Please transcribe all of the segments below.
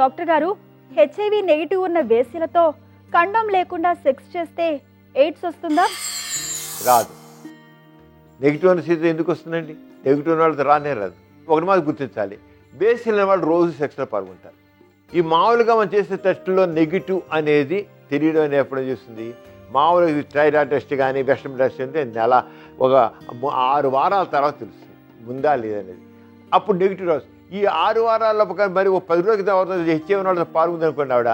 Doctor గారు, HIV negative ఉన్న వేశ్యలతో condom లేకుండా సెక్స్ చేస్తే ఎయిడ్స్ వస్తుందా? రాదు. నెగిటివ్ అనే స్థితి ఎందుకు వస్తుందండి? నెగిటివ్ ఉన్న వాళ్ళతో రానే రాదు. ఒకటి మాది గుర్తించాలి, వేసిన వాళ్ళు రోజు సెక్స్లో పాల్గొంటారు. ఈ మామూలుగా మనం చేసే టెస్టుల్లో నెగిటివ్ అనేది తెలియడం అనేది ఎప్పుడు చేస్తుంది? మామూలుగా థైరాయిడ్ టెస్ట్ కానీ వెస్ట్రన్ టెస్ట్ అంటే నెల ఒక 6 వారాల తర్వాత తెలుస్తుంది ముందా లేదనేది. అప్పుడు నెగిటివ్ రాదు. ఈ 6 వారాల్లో మరి 10 రోజులకి తర్వాత హెచ్ఐవి వాళ్ళతో పాల్గొంది అనుకోండి, ఆవిడ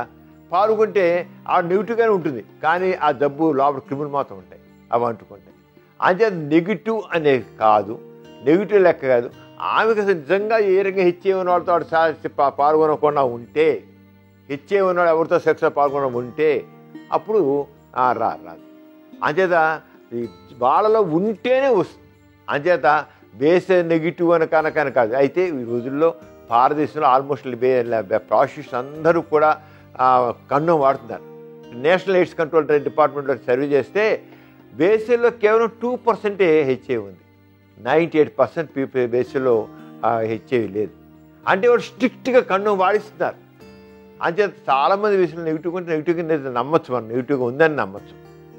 పాల్గొంటే ఆవిడ నెగిటివ్గానే ఉంటుంది, కానీ ఆ జబ్బు లోపల క్రిములు మాత్రం ఉంటాయి, అవి అంటుకుంటాయి. అంటే నెగిటివ్ అనేది కాదు, నెగిటివ్ లెక్క కాదు. ఆమెకు అసలు నిజంగా ఏ రకంగా హెచ్ఐవి ఉన్న వాళ్ళతో పాల్గొనకుండా ఉంటే, హెచ్ఐవి ఉన్న వాళ్ళు ఎవరితో సెక్స్లో పాల్గొనకుండా ఉంటే అప్పుడు రాదు. అంచేత వాళ్ళలో ఉంటేనే వస్తుంది. అంచేత వేసే నెగిటివ్ అని కనుక కాదు. అయితే ఈ రోజుల్లో భారతదేశంలో ఆల్మోస్ట్ ప్రాస్టిట్యూట్స్ అందరూ కూడా కండోమ్ వాడుతున్నారు. నేషనల్ ఎయిడ్స్ కంట్రోల్ డిపార్ట్మెంట్లో సర్వే చేస్తే వేసల్లో కేవలం 2% హెచ్ఐవి ఉంది. 98% పీపుల్ వేసల్లో హెచ్ఐవి లేదు. అంటే వాడు స్ట్రిక్ట్గా కండోమ్ వాడిస్తున్నారు. అంచేత చాలామంది విషయంలో నెగిటివ్గా ఉంటే నెగిటివ్గా నమ్మచ్చు, మనం నెగిటివ్గా ఉందని నమ్మచ్చు.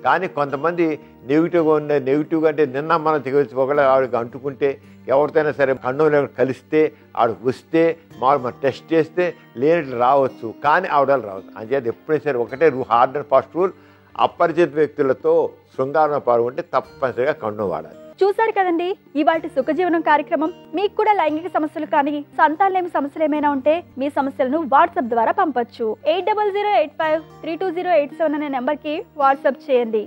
కానీ కొంతమంది నెగిటివ్గా అంటే నిన్న మనం ఒకవేళ ఆవిడకి అంటుకుంటే, ఎవరితోనైనా సరే కండోమ్ లేకుండా కలిస్తే ఆవిడకి వస్తే మనం టెస్ట్ చేస్తే లేనట్లు రావచ్చు, కానీ ఆవిడ రావచ్చు. అంచేత ఎప్పుడైనా సరే ఒకటే హార్డ్ అండ్ ఫాస్ట్ రూల్, అపరిచిత వ్యక్తులతో శృంగారంలో పాల్గొంటే తప్పనిసరిగా కండోమ్ వాడాలి. చూశారు కదండి ఇవాల్టి సుఖజీవనం కార్యక్రమం. మీకు కూడా లైంగిక సమస్యలు కానీ సంతానలేమి సమస్యలు ఏమైనా ఉంటే మీ సమస్యలను వాట్సాప్ ద్వారా పంపొచ్చు. 8008532087 అనే నెంబర్కి వాట్సాప్ చేయండి.